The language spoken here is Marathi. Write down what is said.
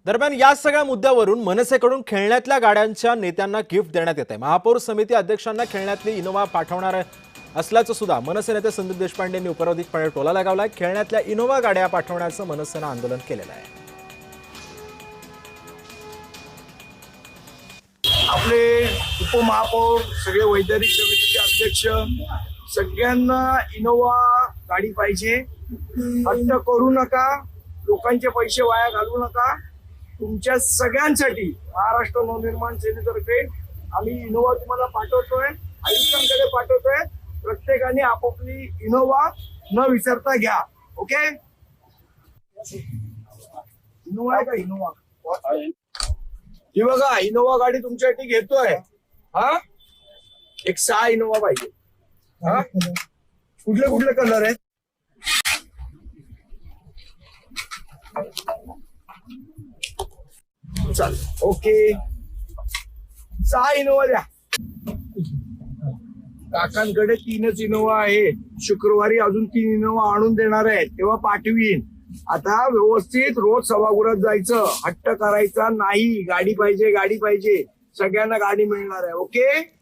दरम्यान या सगळ्या मुद्द्यावरून मनसेकडून खेळण्यातल्या गाड्यांच्या नेत्यांना गिफ्ट देण्यात येत आहे। महापौर समिती अध्यक्षांना खेळण्यातली इनोव्हा पाठवणार असल्याचं सुद्धा मनसे नेते संदीप देशपांडे यांनी उपरोधिकपणे टोला लगावलाय। खेळण्यातल्या इनोव्हा गाड्या पाठवण्याचं मनसेनं आंदोलन केलेलं आहे। आपले उपमहापौर, सगळे वैधानिक समितीचे अध्यक्ष, सगळ्यांना इनोव्हा गाडी पाहिजे। हट्ट करू नका, लोकांचे पैसे वाया घालवू नका। तुमच्या सगळ्यांसाठी महाराष्ट्र नवनिर्माण सेनेतर्फे आम्ही इनोव्हा तुम्हाला पाठवतोय, आयुक्तांकडे पाठवतोय। प्रत्येकाने आपापली इनोव्हा न विसरता घ्या। ओके, इनोव्हा आहे का? इनोव्हा ही बघा, इनोव्हा गाडी तुमच्यासाठी घेतोय। हा, एक 6 इनोव्हा पाहिजे। हा, कुठले कुठले कलर आहेत? चल, ओके, 6 इनोव्हा द्या। काकांकडे 3च इनोव्हा आहे। शुक्रवारी अजून 3 इनोव्हा आणून देणार आहेत, तेव्हा पाठवीन। आता व्यवस्थित रोज सभागृहात जायचं, हट्ट करायचा नाही। गाडी पाहिजे, गाडी पाहिजे, सगळ्यांना गाडी मिळणार आहे। ओके।